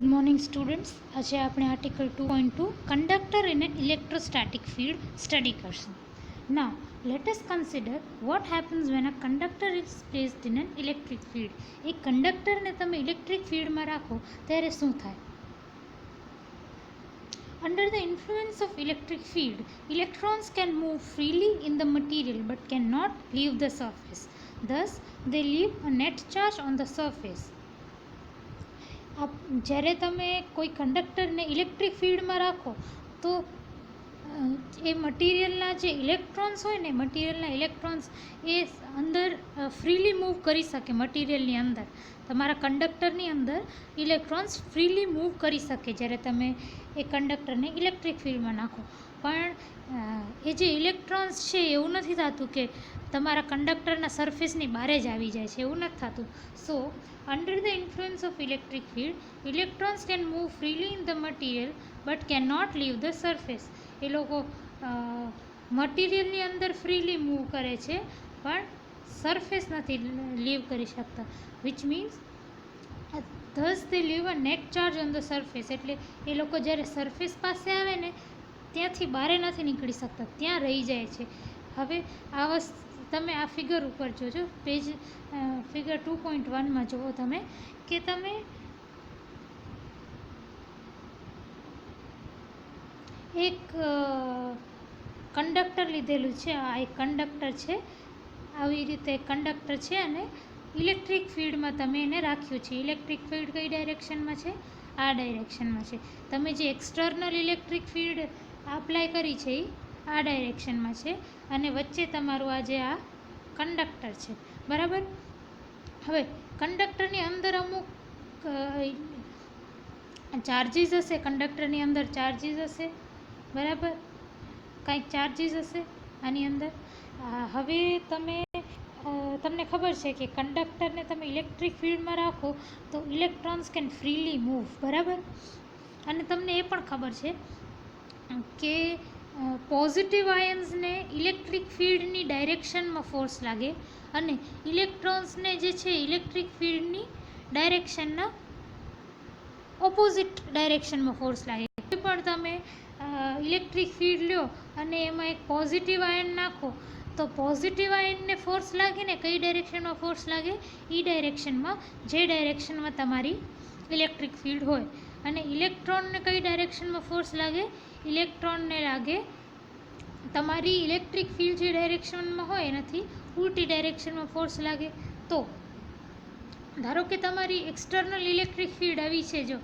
Good morning students. આજે આપણે article 2.2 conductor in an electrostatic field study કરશું. Now let us consider what happens when a conductor is placed in an electric field. એક કંડક્ટરને તમે electric ફિલ્ડમાં રાખો ત્યારે શું થાય? Under the influence of electric field, electrons can move freely in the material but cannot leave the surface. Thus, they leave a net charge on the surface. જ્યારે તમે કોઈ કંડક્ટરને ઇલેક્ટ્રિક ફિલ્ડમાં રાખો તો એ મટીરિયલના જે ઇલેક્ટ્રોન્સ હોય ને ઇલેક્ટ્રોન્સ એ અંદર ફ્રીલી મૂવ કરી શકે. મટીરિયલની અંદર તમારા કંડક્ટરની અંદર ઇલેક્ટ્રોન્સ ફ્રીલી મૂવ કરી શકે જ્યારે તમે એ કંડક્ટરને ઇલેક્ટ્રિક ફિલ્ડમાં નાખો. પણ એ જે ઇલેક્ટ્રોન્સ છે એવું નથી થતું કે તમારા કંડક્ટરના સરફેસની બહાર જ આવી જાય છે, એવું નથી થતું. સો under the influence of electric field, electrons can move freely in the material but cannot leave the surface. એ લોકો મટીરિયલની અંદર ફ્રીલી મૂવ કરે છે પણ સરફેસ નથી લીવ કરી શકતા. Which means thus they leave a net charge on the surface. એટલે એ લોકો જ્યારે સરફેસ પાસે આવે ને ત્યાંથી બહાર નથી નીકળી શકતા, ત્યાં રહી જાય છે. હવે આ વસ્તુ તમે આ ફિગર ઉપર જોજો, ફિગર 2.1માં જુઓ તમે કે તમે એક કંડક્ટર લીધેલું છે. આ એક કંડક્ટર છે, આવી રીતે કંડક્ટર છે અને ઇલેક્ટ્રિક ફિલ્ડમાં તમે એને રાખ્યું છે. ઇલેક્ટ્રિક ફિલ્ડ કઈ ડાયરેક્શનમાં છે? આ ડાયરેક્શનમાં છે. તમે જે એક્સટર્નલ ઇલેક્ટ્રિક ફિલ્ડ અપ્લાય કરી છે એ આ ડાયરેક્શનમાં છે અને વચ્ચે તમારું આ કંડક્ટર છે, બરાબર. હવે કંડક્ટરની અંદર અમુક ચાર્જીસ હશે, કંડક્ટરની અંદર ચાર્જીસ હશે, બરાબર, કાંઈક ચાર્જીસ હશે આની અંદર. હવે તમને ખબર છે કે કંડક્ટરને તમે ઇલેક્ટ્રિક ફિલ્ડમાં રાખો તો ઇલેક્ટ્રોન્સ કેન ફ્રીલી મૂવ, બરાબર. અને તમને એ પણ ખબર છે કે પોઝિટિવ આયન્સને ઇલેક્ટ્રિક ફિલ્ડની ડાયરેક્શનમાં ફોર્સ લાગે અને ઇલેક્ટ્રોન્સને જે છે ઇલેક્ટ્રિક ફિલ્ડની ડાયરેક્શનના ઓપોઝિટ ડાયરેક્શનમાં ફોર્સ લાગે. કોઈ પણ તમે ઇલેક્ટ્રિક ફિલ્ડ લો અને એમાં એક પોઝિટિવ આયન નાખો તો પોઝિટિવ આયનને ફોર્સ લાગે ને કઈ ડાયરેક્શનમાં ફોર્સ લાગે? એ ડાયરેક્શનમાં જે ડાયરેક્શનમાં તમારી ઇલેક્ટ્રિક ફિલ્ડ હોય. અને ઇલેક્ટ્રોનને કઈ ડાયરેક્શનમાં ફોર્સ લાગે? ઇલેક્ટ્રોનને લાગે તમારી ઇલેક્ટ્રિક ફિલ્ડ જે ડાયરેક્શનમાં હોય એનાથી ઉલટી ડાયરેક્શનમાં ફોર્સ લાગે. તો ધારો કે તમારી એક્સટર્નલ ઇલેક્ટ્રિક ફિલ્ડ આવી છે, જો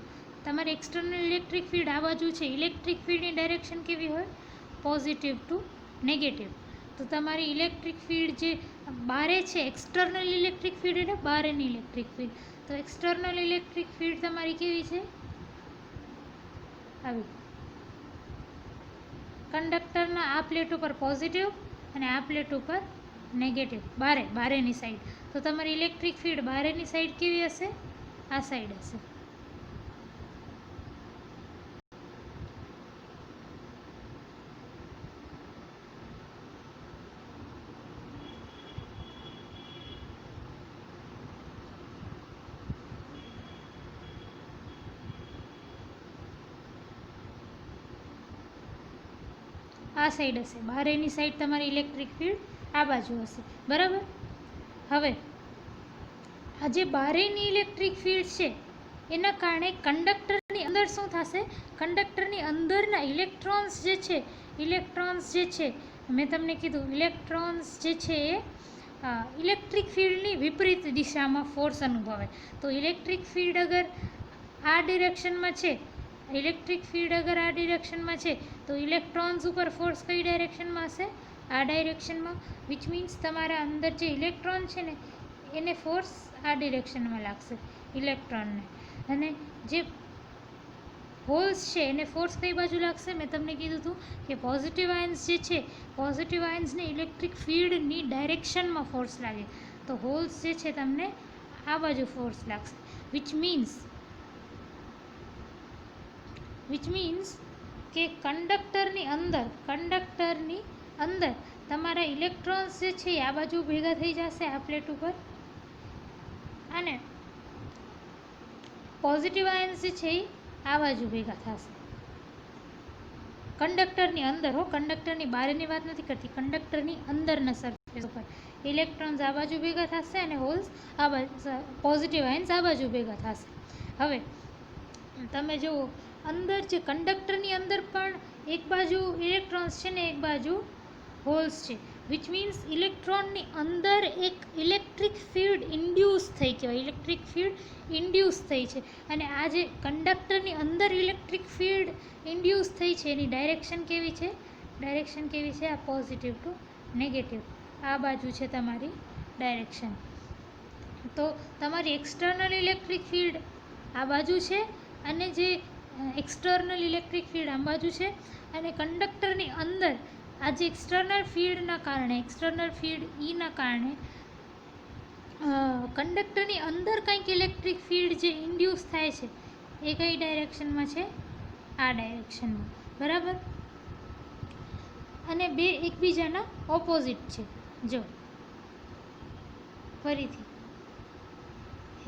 તમારી એક્સટર્નલ ઇલેક્ટ્રિક ફિલ્ડ આ બાજુ છે, ઇલેક્ટ્રિક ફિલ્ડની ડાયરેક્શન કેવી હોય? Positive to negative. તો તમારી ઇલેક્ટ્રિક ફિલ્ડ જે બારે છે, એક્સટર્નલ ઇલેક્ટ્રિક ફિલ્ડ એટલે બહારની ઇલેક્ટ્રિક ફિલ્ડ, તો એક્સટર્નલ ઇલેક્ટ્રિક ફિલ્ડ તમારી કેવી છે? આવી. કંડક્ટરના આ પ્લેટ ઉપર પોઝિટિવ અને આ પ્લેટ ઉપર નેગેટિવ, બારેની સાઈડ. તો તમારી ઇલેક્ટ્રિક ફિલ્ડ બારેની સાઈડ કેવી હશે? આ સાઈડ હશે. આ સાઈડ હશે. બહારેની સાઈડ તમારી ઇલેક્ટ્રિક ફિલ્ડ આ બાજુ હશે, બરાબર. હવે આ જે બહારેની ઇલેક્ટ્રિક ફિલ્ડ છે એના કારણે કંડક્ટરની અંદર શું થશે? કંડક્ટરની અંદરના ઇલેક્ટ્રોન્સ જે છે મેં તમને કીધું ઇલેક્ટ્રોન્સ જે છે એ ઇલેક્ટ્રિક ફિલ્ડની વિપરીત દિશામાં ફોર્સ અનુભવે. તો ઇલેક્ટ્રિક ફિલ્ડ અગર આ ડિરેક્શનમાં છે, તો ઇલેક્ટ્રોન્સ ઉપર ફોર્સ કઈ ડાયરેક્શનમાં હશે? આ ડાયરેક્શનમાં. વિચ મીન્સ તમારા અંદર જે ઇલેક્ટ્રોન છે ને એને ફોર્સ આ ડિરેક્શનમાં લાગશે, ઇલેક્ટ્રોનને. અને જે હોલ્સ છે એને ફોર્સ કઈ બાજુ લાગશે? મેં તમને કીધું હતું કે પોઝિટિવ આયન્સ જે છે, પોઝિટિવ આયન્સને ઇલેક્ટ્રિક ફિલ્ડની ડાયરેક્શનમાં ફોર્સ લાગે. તો હોલ્સ જે છે તમને આ બાજુ ફોર્સ લાગશે. વિચ મીન્સ કે કંડક્ટરની અંદર તમારા ઇલેક્ટ્રોન્સ જે છે આ બાજુ ભેગા થઈ જશે આ પ્લેટ ઉપર અને પોઝિટિવ આયન્સ જે છે એ આ બાજુ ભેગા થશે કંડક્ટરની અંદર. કંડક્ટરની બહારની વાત નથી કરતી, કંડક્ટરની અંદરના સરફેસ ઉપર ઇલેક્ટ્રોન્સ આ બાજુ ભેગા થશે અને હોલ્સ આ બાજુ, પોઝિટિવ આયન્સ આ બાજુ ભેગા થશે. હવે તમે જુઓ અંદર જે કંડક્ટરની અંદર પણ એક બાજુ ઇલેક્ટ્રોન્સ છે ને એક બાજુ હોલ્સ છે, વિચ મીન્સ ઇલેક્ટ્રોનની અંદર એક ઇલેક્ટ્રિક ફિલ્ડ ઇન્ડ્યુસ થઈ કહેવાય, ઇલેક્ટ્રિક ફિલ્ડ ઇન્ડ્યુસ થઈ છે. અને આ જે કંડક્ટરની અંદર ઇલેક્ટ્રિક ફિલ્ડ ઇન્ડ્યુસ થઈ છે એની ડાયરેક્શન કેવી છે? ડાયરેક્શન કેવી છે? આ પોઝિટિવ ટુ નેગેટિવ, આ બાજુ છે તમારી ડાયરેક્શન. તો તમારી એક્સટર્નલ ઇલેક્ટ્રિક ફિલ્ડ આ બાજુ છે અને જે એક્સટર્નલ ઇલેક્ટ્રિક ફિલ્ડ આ બાજુ છે. અને કંડક્ટરની અંદર આ જે એક્સટર્નલ ફિલ્ડના કારણે, એક્સટર્નલ ફિલ્ડ ઈના કારણે કંડક્ટરની અંદર કંઈક ઇલેક્ટ્રિક ફિલ્ડ જે ઇન્ડ્યુસ થાય છે એ કઈ ડાયરેક્શનમાં છે? આ ડાયરેક્શનમાં. બરાબર? અને બે એકબીજાના ઓપોઝિટ છે. જો ફરીથી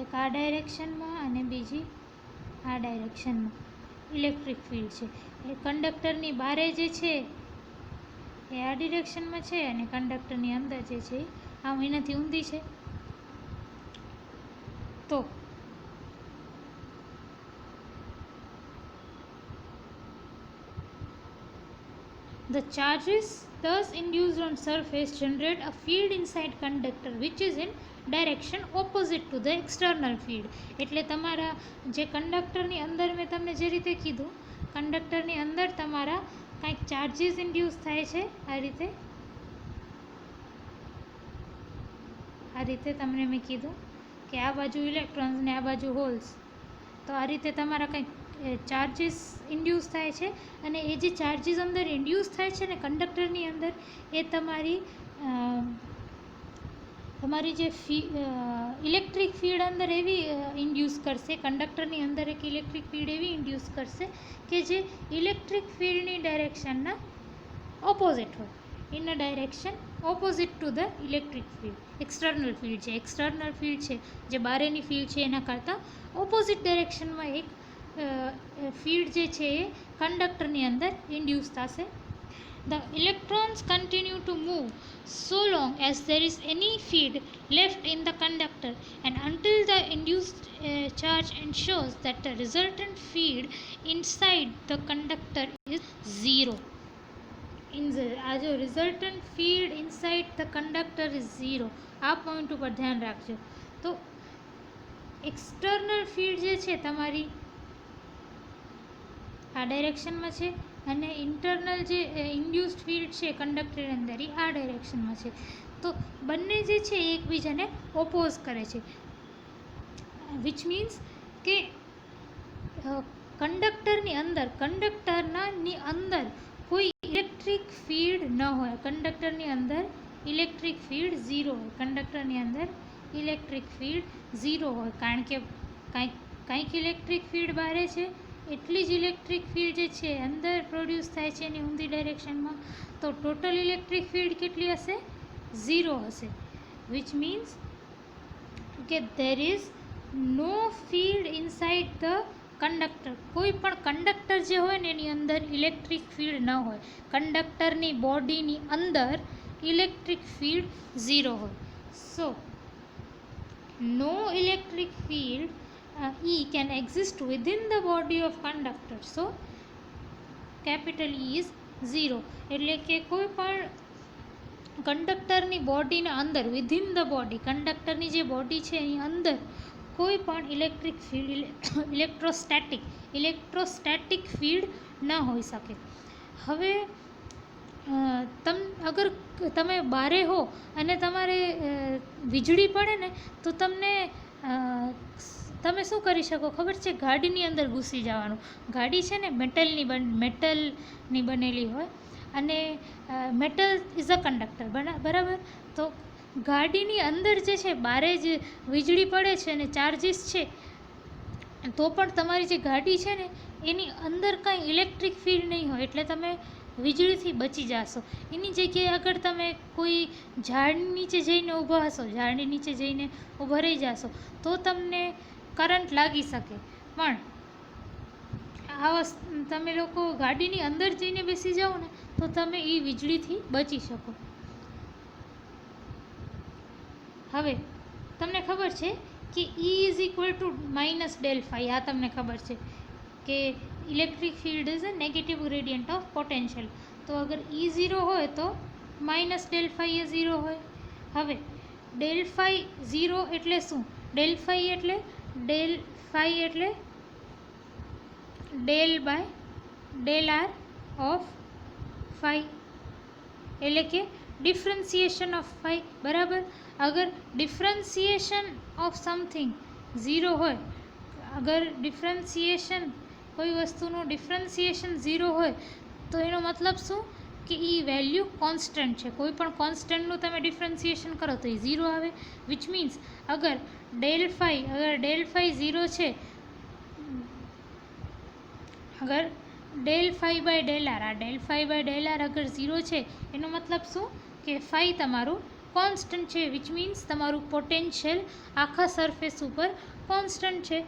એક આ ડાયરેક્શનમાં અને બીજી આ ડાયરેક્શનમાં ઇલેક્ટ્રિક ફિલ્ડ છે. એ કંડક્ટરની બારે જે છે એ આ ડિરેક્શનમાં છે અને કંડક્ટરની અંદર જે છે આમ એનાથી ઊંધી છે. તો the charges thus induced on surface generate a field inside conductor which is in direction opposite to the external field. એટલે તમારા જે કંડક્ટરની અંદર મેં તમને જે રીતે કીધું, કંડક્ટરની અંદર તમારા કંઈક ચાર્જીસ ઇન્ડ્યુસ થાય છે. આ રીતે તમને મેં કીધું કે આ બાજુ ઇલેક્ટ્રોન્સ ને આ બાજુ હોલ્સ. તો આ રીતે તમારા કંઈક ચાર્જીસ ઇન્ડ્યુસ થાય છે અને એ જે ચાર્જીસ અંદર ઇન્ડ્યુસ થાય છે ને કંડક્ટરની અંદર એ તમારી જે ઇલેક્ટ્રિક ફિલ્ડ અંદર એવી ઇન્ડ્યુસ કરશે, કંડક્ટરની અંદર એક ઇલેક્ટ્રિક ફિલ્ડ એવી ઇન્ડ્યુસ કરશે કે જે ઇલેક્ટ્રિક ફિલ્ડની ડાયરેક્શનના ઓપોઝિટ હોય, in a direction opposite to the electric field. External field છે, એક્સટર્નલ ફિલ્ડ છે જે બહારની ફિલ્ડ છે એના કરતાં ઓપોઝિટ ડાયરેક્શનમાં એક ફિલ્ડ જે છે એ કંડક્ટરની અંદર ઇન્ડ્યુસ થશે. The electrons continue to move so long as there is any field left in the conductor and until the induced charge ensures that the resultant field inside the conductor is zero. આ જો resultant field inside the conductor is zero, આ point ઉપર ધ્યાન રાખજો. તો external field જે છે તમારી આ ડાયરેક્શનમાં છે અને ઇન્ટરનલ જે ઇન્ડ્યુસ્ડ ફિલ્ડ છે કંડક્ટરની અંદર એ આ ડાયરેક્શનમાં છે. તો બંને જે છે એ એકબીજાને ઓપોઝ કરે છે, વિચ મીન્સ કે કંડક્ટરની અંદર કોઈ ઇલેક્ટ્રિક ફિલ્ડ ન હોય, કંડક્ટરની અંદર ઇલેક્ટ્રિક ફિલ્ડ ઝીરો હોય, કંડક્ટરની અંદર ઇલેક્ટ્રિક ફિલ્ડ ઝીરો હોય. કારણ કે કંઈક ઇલેક્ટ્રિક ફિલ્ડ બહાર છે એટલી જ ઇલેક્ટ્રિક ફિલ્ડ જે છે અંદર પ્રોડ્યુસ થાય છે એની ઊંધી ડાયરેક્શનમાં. તો ટોટલ ઇલેક્ટ્રિક ફિલ્ડ કેટલી હશે? ઝીરો હશે, વિચ મીન્સ કે there is no field inside the conductor. કોઈ પણ કંડક્ટર જે હોય ને એની અંદર ઇલેક્ટ્રિક ફિલ્ડ ન હોય, કંડક્ટરની બોડીની અંદર ઇલેક્ટ્રિક ફિલ્ડ ઝીરો હોય. So no electric field E can exist within the body of conductor. So capital E is 0. એટલે કે કોઈ પણ કંડક્ટરની બોડીના અંદર, વિધિન ધ બોડી, કંડક્ટરની જે બોડી છે એની અંદર કોઈ પણ ઇલેક્ટ્રિક ફિલ્ડ, ઇલેક્ટ્રોસ્ટેટિક ફિલ્ડ ન હોઈ શકે. હવે અગર તમે બારે હો અને તમારે વીજળી પડે ને તો તમે શું કરી શકો ખબર છે? ગાડીની અંદર ઘૂસી જવાનું. ગાડી છે ને મેટલની બનેલી હોય અને મેટલ ઇઝ અ કંડક્ટર, બરાબર? તો ગાડીની અંદર જે છે બારે જ વીજળી પડે છે અને ચાર્જીસ છે તો પણ તમારી જે ગાડી છે ને એની અંદર કાંઈ ઇલેક્ટ્રિક ફિલ્ડ નહીં હોય એટલે તમે વીજળીથી બચી જશો. એની જગ્યાએ અગર તમે કોઈ ઝાડની નીચે જઈને ઊભા હશો, ઝાડની નીચે જઈને ઊભા રહી જશો તો તમને કરંટ લાગી શકે. પણ તમે લોકો ગાડીની અંદર જઈને બેસી જાઓ ને તો તમે એ વીજળીથી બચી શકો. હવે તમને ખબર છે કે E is equal two -del phi. આ તમને ખબર છે કે electric field is a negative gradient of potential. તો અગર E 0 હોય તો -del phi એ 0 હોય. હવે del phi 0 એટલે શું? del phi એટલે del by del r of phi, એટલે કે ડિફરન્સિએશન ઓફ phi. બરાબર. અગર ડિફરન્સિએશન ઓફ સમથિંગ 0 હોય, અગર ડિફરન્સિએશન કોઈ વસ્તુનું ડિફરન્સિએશન 0 હોય તો એનો મતલબ શું કે એ વેલ્યુ કોન્સ્ટન્ટ છે. કોઈ પણ કોન્સ્ટન્ટનું તમે ડિફરન્સિએશન કરો તો એ 0 આવે. વિચ મીન્સ અગર del phi 0 છે, અગર del phi by del r, આ del phi by del r અગર 0 છે એનો મતલબ શું કે phi તમારું કોન્સ્ટન્ટ છે. વિચ મીન્સ તમારું પોટેન્શિયલ આખા સરફેસ ઉપર કોન્સ્ટન્ટ છે.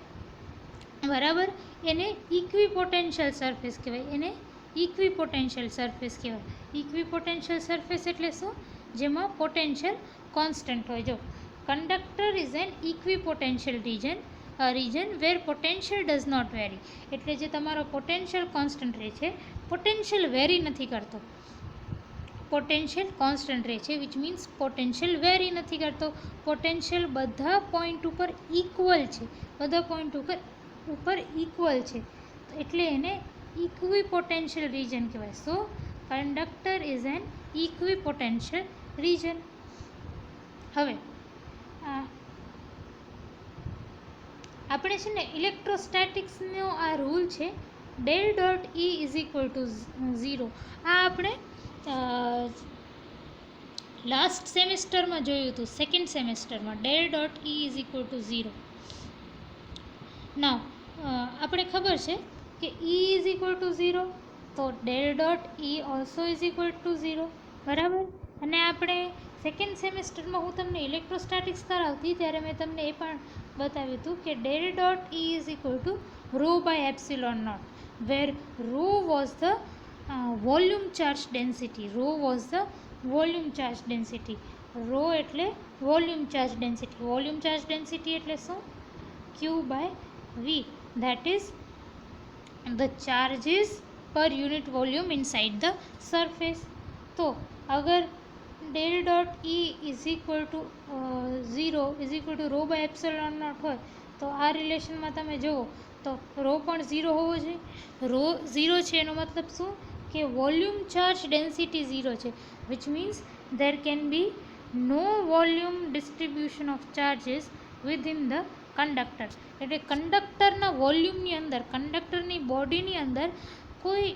બરાબર. એને ઇક્વિપોટેન્શિયલ સરફેસ કહેવાય. ઇક્વિપોટેન્શિયલ સરફેસ એટલે શું? જેમાં પોટેન્શિયલ કોન્સ્ટન્ટ હોય. જો conductor is an equipotential region where potential does not vary. એટલે જે તમારો પોટેન્શિયલ કોન્સ્ટન્ટ રહે છે, પોટેન્શિયલ વેરી નથી કરતો, પોટેન્શિયલ કોન્સ્ટન્ટ રહે છે. વિચ મીન્સ પોટેન્શિયલ વેરી નથી કરતો. પોટેન્શિયલ બધા પોઈન્ટ ઉપર ઇક્વલ છે, ઇક્વલ છે, એટલે એને ઇક્વિપોટેન્શિયલ રીજન કહેવાય. So conductor is an equipotential region. હવે આપણે છે ને ઇલેક્ટ્રોસ્ટેટિક્સનો આ રૂલ છે del dot E is equal two 0. આ આપણે લાસ્ટ સેમેસ્ટરમાં જોયું હતું, સેકન્ડ સેમેસ્ટરમાં del dot E is equal two 0. નાવ આપણે ખબર છે કે E ઇઝ ઇક્વલ ટુ 0, તો del dot E also is equal two 0. બરાબર. અને આપણે સેકન્ડ સેમેસ્ટરમાં હું તમને ઇલેક્ટ્રોસ્ટેટિક્સ કરાવતી ત્યારે મેં તમને એ પણ બતાવ્યું હતું કે del dot E is equal two rho by epsilon naught, where rho was the volume charge density. Rho એટલે volume charge density. Volume charge density એટલે શું? Q by V, that is the charges per unit volume inside the surface. તો અગર del dot E is equal to 0 is equal to rho by epsilon naught હોય તો આ રિલેશનમાં તમે જુઓ તો rho પણ 0 હોવો જોઈએ. rho 0 છે એનો મતલબ શું કે વોલ્યુમ ચાર્જ ડેન્સિટી 0 છે. Which means there can be no volume distribution of charges within the conductor. એટલે કંડક્ટરના વોલ્યુમની અંદર, કંડક્ટરની બોડીની અંદર કોઈ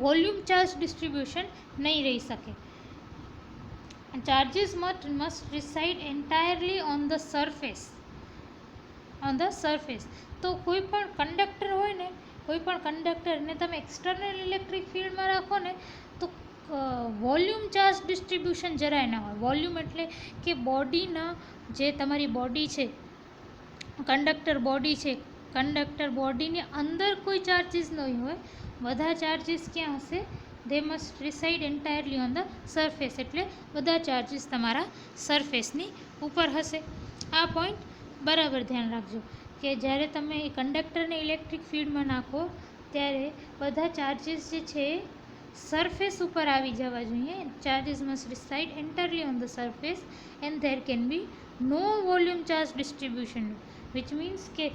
વોલ્યુમ ચાર્જ ડિસ્ટ્રીબ્યુશન નહીં રહી શકે. Charges must reside entirely on the surface. તો કોઈ પણ કંડક્ટર હોય ને, કોઈ પણ કંડક્ટરને તમે એક્સટર્નલ ઇલેક્ટ્રિક ફિલ્ડમાં રાખો ને તો વોલ્યુમ ચાર્જ ડિસ્ટ્રીબ્યુશન જરાય ના હોય. વોલ્યુમ એટલે કે બોડીના, જે તમારી બોડી છે, કંડક્ટર બોડી છે, કંડક્ટર બોડીની અંદર કોઈ ચાર્જીસ નહીં હોય. બધા ચાર્જીસ ક્યાં હશે? they must reside entirely on the surface. એટલે બધા ચાર્જીસ તમારા સરફેસની ઉપર હશે. આ પોઈન્ટ બરાબર ધ્યાન રાખજો કે જ્યારે તમે કંડક્ટરને ઇલેક્ટ્રિક ફિલ્ડમાં નાખો ત્યારે બધા ચાર્જીસ જે છે સરફેસ ઉપર આવી જવા જોઈએ. Charges must reside entirely on the surface and there can be no volume charge distribution, which means કે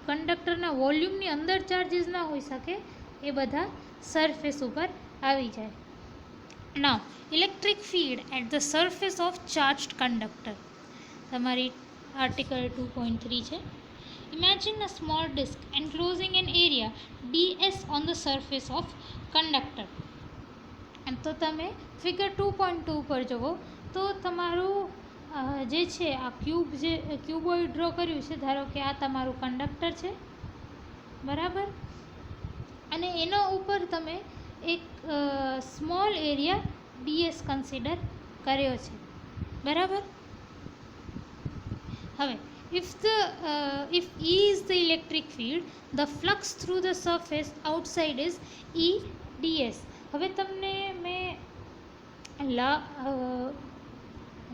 કંડક્ટરના વોલ્યુમની અંદર ચાર્જીસ ના હોઈ શકે, એ બધા સરફેસ ઉપર આવી જાય. Now electric field at the surface of charged conductor. તમારી આર્ટિકલ 2.3 છે. Imagine a small disk enclosing an area ds on the surface of conductor. તો તમે ફિગર 2.2 પર જુઓ તો તમારું જે છે આ ક્યુબોઇડ ડ્રો કર્યું છે. ધારો કે આ તમારું કંડક્ટર છે, બરાબર, અને એના ઉપર તમે એક સ્મોલ એરિયા ds કન્સિડર કર્યો છે, બરાબર. હવે if E is the electric field, the flux through the surface outside is E ds. હવે તમને મેં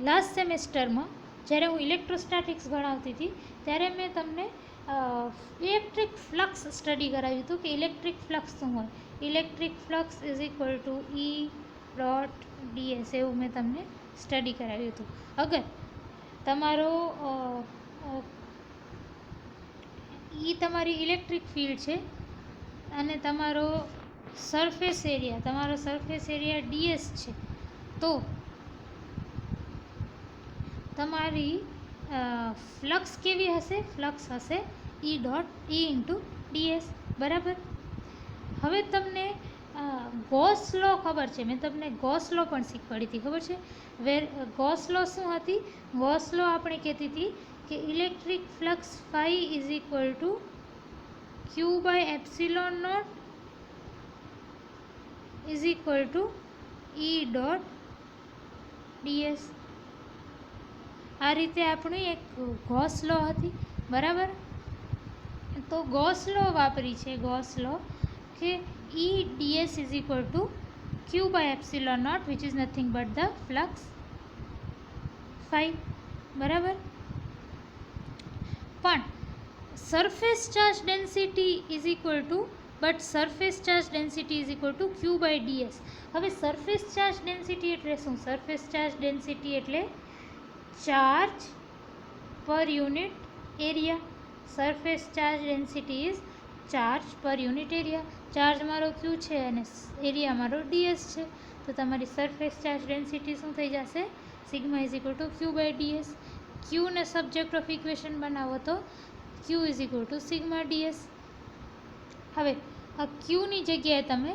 લાસ્ટ સેમેસ્ટરમાં જ્યારે હું ઇલેક્ટ્રોસ્ટેટિક્સ ભણાવતી હતી ત્યારે મેં તમને ઇલેક્ટ્રિક ફ્લક્સ સ્ટડી કરાવ્યું હતું કે ઇલેક્ટ્રિક ફ્લક્સ શું હોય. Electric flux is equal to E dot ds એવું મેં તમને સ્ટડી કરાવ્યું હતું. અગર તમારો એ તમારી ઇલેક્ટ્રિક ફિલ્ડ છે અને તમારો સરફેસ એરિયા ds છે, તો તમારી ફ્લક્સ કેવી હશે? ફ્લક્સ હશે E ઇન્ટુ ds. બરાબર. હવે તમને ગોસ લો ખબર છે, મેં તમને ગોસ લો પણ શીખવાડી હતી, ખબર છે? ગોસ લો શું હતી? ગોસ લો આપણે કહેતી હતી કે electric flux phi is equal to q by epsilon naught is equal to E dot ds. આ રીતે આપણી એક ગોસ લો હતી. બરાબર. તો ગોસ લો વાપરી છે, ગોસ લો કે E ds is equal to q by epsilon naught, which is nothing but the flux phi. બરાબર. પણ surface charge density is equal to q by ds. હવે surface charge density એટલે શું? surface charge density એટલે charge પર unit area. surface charge density is charge પર unit area. Charge મારો ક્યુ છે અને એરિયા મારો ds છે, તો તમારી સરફેસ ચાર્જ ડેન્સિટી શું થઈ જશે? Sigma is equal to q by ds. ક્યુને સબ્જેક્ટ ઓફ ઇક્વેશન બનાવો તો q is equal to sigma ds. હવે આ ક્યુની જગ્યાએ તમે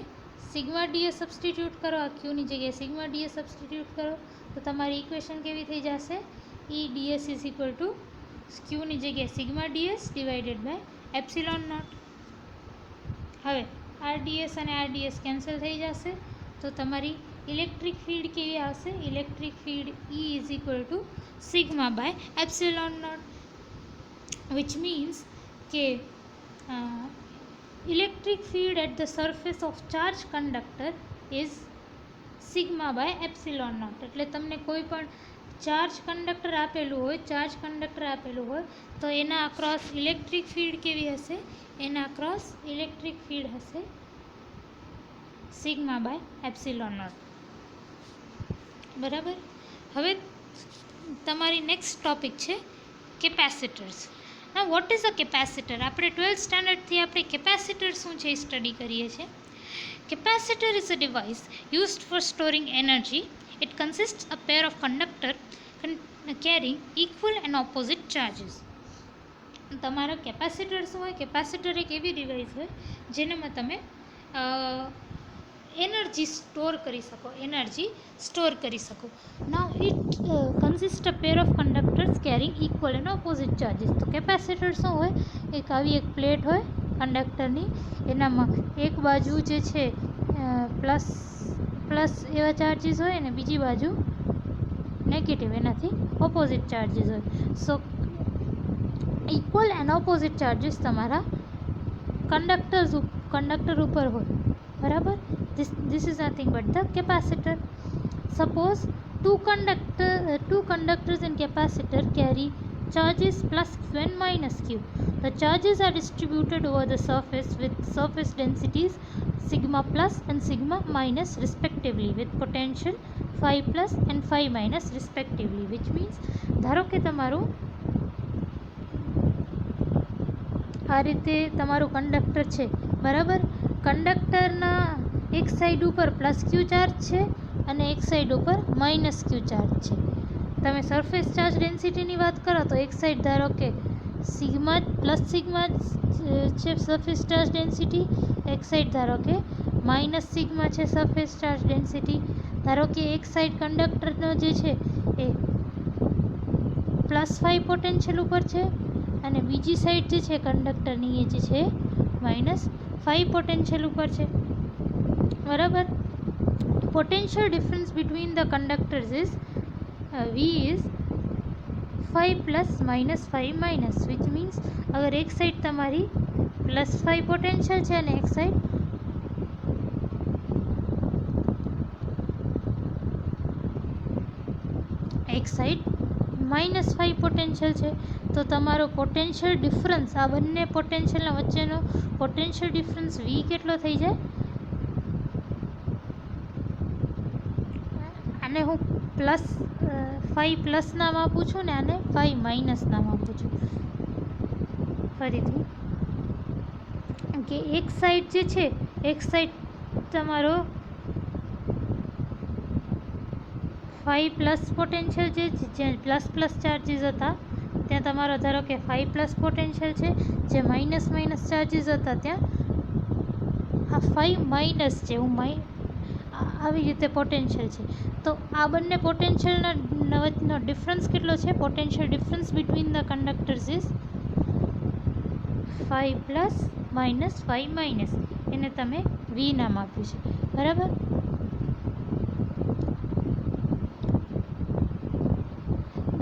સિગ્મા ds સબસ્ટિટ્યૂટ કરો, આ ક્યુની જગ્યાએ સિગ્મા ds સબસ્ટિટ્યૂટ કરો, તો તમારી ઇક્વેશન કેવી થઈ જશે? E ds is equal to ક્યુની જગ્યાએ sigma ds divided by epsilon nought. હવે RDS અને RDS કેન્સલ થઈ જશે, તો તમારી ઇલેક્ટ્રિક ફિલ્ડ કેવી આવશે? Electric field E is equal to sigma by epsilon nought, which means કે electric field at the surface of charge conductor is sigma by epsilon nought. એટલે તમને કોઈ પણ ચાર્જ કંડક્ટર આપેલું હોય તો એના અક્રોસ ઇલેક્ટ્રિક ફિલ્ડ કેવી હશે? એના અક્રોસ ઇલેક્ટ્રિક ફિલ્ડ હશે સિગ્મા બાય એપ્સિલોન નોટ. બરાબર. હવે તમારી નેક્સ્ટ ટોપિક છે કેપેસિટર્સ. ના, વોટ ઇઝ અ કેપેસિટર? આપણે 12th સ્ટાન્ડર્ડથી આપણે કેપેસિટર શું છે એ સ્ટડી કરીએ છીએ. Capacitor is a device used four storing energy. It consists a pair of conductor carrying equal and opposite charges. તમારો કેપેસિટર શું હોય? કેપેસિટર એક એવી ડિવાઇસ હોય જેનામાં તમે એનર્જી સ્ટોર કરી શકો. Now it consist a pair of conductors carrying equal and opposite charges. તો કેપેસિટર શું હોય? આવી એક પ્લેટ હોય કંડક્ટરની, એનામાં એક બાજુ જે છે પ્લસ એવા ચાર્જીસ હોય અને બીજી બાજુ નેગેટિવ, એનાથી ઓપોઝિટ ચાર્જીસ હોય. સો ઇક્વલ એન્ડ ઓપોઝિટ ચાર્જીસ તમારા કંડક્ટર ઉપર હોય. બરાબર. this is nothing but the capacitor. Suppose two conductors in capacitor carry charges plus q and minus q. The charges are distributed over the surface with surface densities sigma plus and sigma minus respectively, with potential phi plus and phi minus respectively, which means ધારો કે તમારું આ રીતે તમારું conductor છે. બરાબર. કંડક્ટરના એક સાઈડ ઉપર પ્લસ ક્યુ ચાર્જ છે અને એક સાઈડ ઉપર માઇનસ ક્યુ ચાર્જ છે. તમે સરફેસ ચાર્જ ડેન્સિટીની વાત કરો તો એક સાઈડ ધારો કે સિગ્મા છે સરફેસ ચાર્જ ડેન્સિટી, એક સાઈડ ધારો કે માઇનસ સિગ્મા છે સરફેસ ચાર્જ ડેન્સિટી. ધારો કે એક સાઈડ કંડક્ટરનો જે છે એ પ્લસ 5 પોટેન્શિયલ ઉપર છે અને બીજી સાઈડ જે છે કંડક્ટરની એ જે છે -5 પોટેન્શિયલ ઉપર છે. બરાબર. potential difference between the conductors is V is +5 plus -5 minus, which means अगर एक साइड तमारी +5 पोटेंशियल है અને एक साइड -5 પોટેન્શિયલ છે, તો તમારો પોટેન્શિયલ ડિફરન્સ, આ બંને પોટેન્શિયલના વચ્ચેનો પોટેન્શિયલ ડિફરન્સ V કેટલો થઈ જાય? આને હું +5 પ્લસ નામ આપું છું ને આને 5 માઇનસ નામ આપું છું. ફરીથી કે એક સાઈડ જે છે, એક સાઈડ તમારો 5 પ્લસ પોટેન્શિયલ જે પ્લસ ચાર્જીસ હતા ત્યાં તમારો ધારો કે 5 પ્લસ પોટેન્શિયલ છે, જે માઇનસ ચાર્જીસ હતા ત્યાં આ 5 માઇનસ છે, આવી રીતે પોટેન્શિયલ છે. તો આ બંને પોટેન્શિયલનો ડિફરન્સ કેટલો છે? Potential difference between the conductors is 5 plus -5 minus, એને તમે V નામ આપ્યું છે, બરાબર?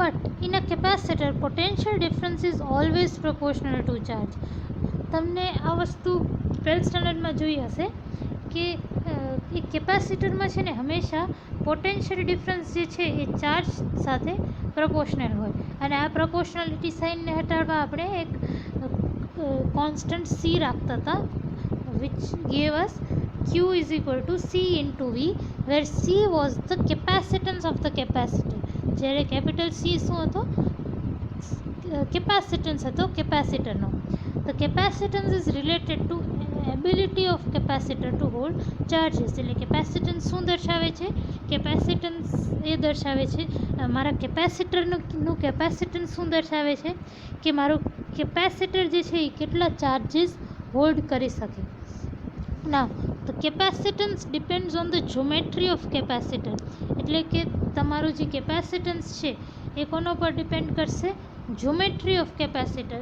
But in a capacitor, potential difference is always proportional to charge. તમને આ વસ્તુ 12th સ્ટાન્ડર્ડમાં જોઈ હશે કે એ કેપેસિટરમાં છે ને હંમેશા પોટેન્શિયલ ડિફરન્સ જે છે એ ચાર્જ સાથે પ્રપોર્શનલ હોય, અને આ પ્રપોર્શનાલિટી સાઇનને હટાડવા આપણે એક કોન્સ્ટન્ટ C રાખતા હતા, which gave us Q is equal to C into V, where C was the capacitance of the capacitor. જ્યારે કેપિટલ C શું હતો? કેપેસિટન્સ હતો કેપેસિટરનો. The capacitance is related to ability of capacitor to hold charges. એટલે capacitance શું દર્શાવે છે? Capacitance એ દર્શાવે છે, મારા કેપેસિટરનું કેપેસિટન્સ શું દર્શાવે છે કે મારું કેપેસિટર જે છે એ કેટલા ચાર્જીસ હોલ્ડ કરી શકે. નાવ the capacitance depends on the geometry of capacitor. એટલે કે તમારું જે કેપેસિટન્સ છે એ કોનો પર ડિપેન્ડ કરશે? Geometry of capacitor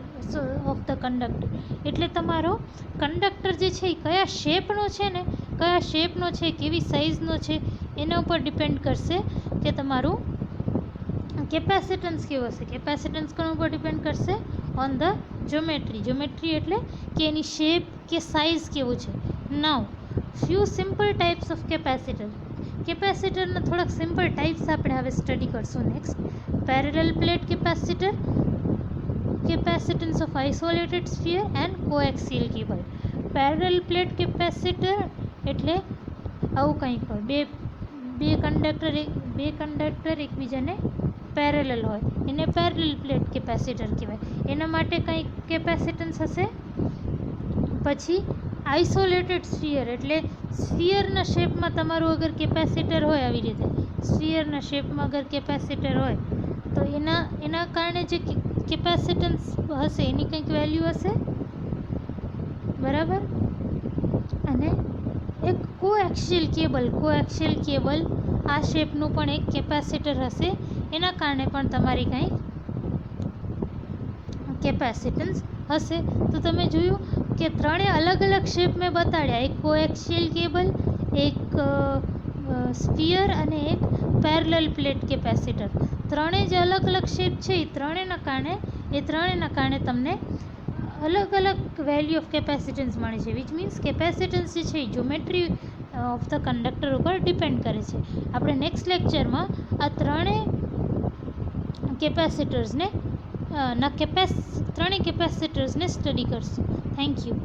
of the conductor. એટલે તમારો કંડક્ટર જે છે એ કયા શેપનો છે ને, કયા શેપનો છે, કેવી સાઇઝનો છે, એના ઉપર ડિપેન્ડ કરશે કે તમારું કેપેસિટન્સ કેવું હશે. કેપેસિટન્સ કોના ઉપર ડિપેન્ડ કરશે? ઓન ધ જ્યોમેટ્રી એટલે કે એની શેપ કે સાઇઝ કેવું છે. Now few simple types of capacitor. કેપેસિટરના થોડાક સિમ્પલ ટાઈપ્સ આપણે હવે સ્ટડી કરશું next. Parallel plate capacitor, capacitance of isolated sphere and coaxial cable. Parallel plate capacitor એટલે આવું કંઈક હોય, બે કંડક્ટર એકબીજાને પેરેલલ હોય, એને પેરેલલ પ્લેટ કેપેસિટર કહેવાય. એના માટે કંઈક કેપેસિટન્સ હશે. પછી આઇસોલેટેડ સ્ફિયર એટલે સ્ફિયરના શેપમાં તમારું અગર કેપેસિટર હોય, આવી રીતે સ્ફિયરના શેપમાં અગર કેપેસિટર હોય તો એના કારણે જે કેપેસિટન્સ હશે એની કંઈક વેલ્યુ હશે, બરાબર? અને એક કોએક્સિયલ કેબલ આ શેપનું પણ એક કેપેસિટર હશે, એના કારણે પણ તમારી કંઈક કેપેસિટન્સ હશે. તો તમે જોયું કે ત્રણેય અલગ અલગ શેપ મેં બતાડ્યા, એક કોએક્સિયલ કેબલ, એક સ્ફિયર અને એક પેરેલલ પ્લેટ કેપેસિટર. ત્રણેય જે અલગ અલગ શેપ છે એ ત્રણેયના કારણે તમને અલગ અલગ વેલ્યુ ઓફ કેપેસિટન્સ મળે છે, વિચ મીન્સ કેપેસિટન્સ જે છે એ જ્યોમેટ્રી ઓફ ધ કંડક્ટર ઉપર ડિપેન્ડ કરે છે. આપણે નેક્સ્ટ લેક્ચરમાં આ ત્રણેય કેપેસિટર્સને સ્ટડી કરશું. Thank you.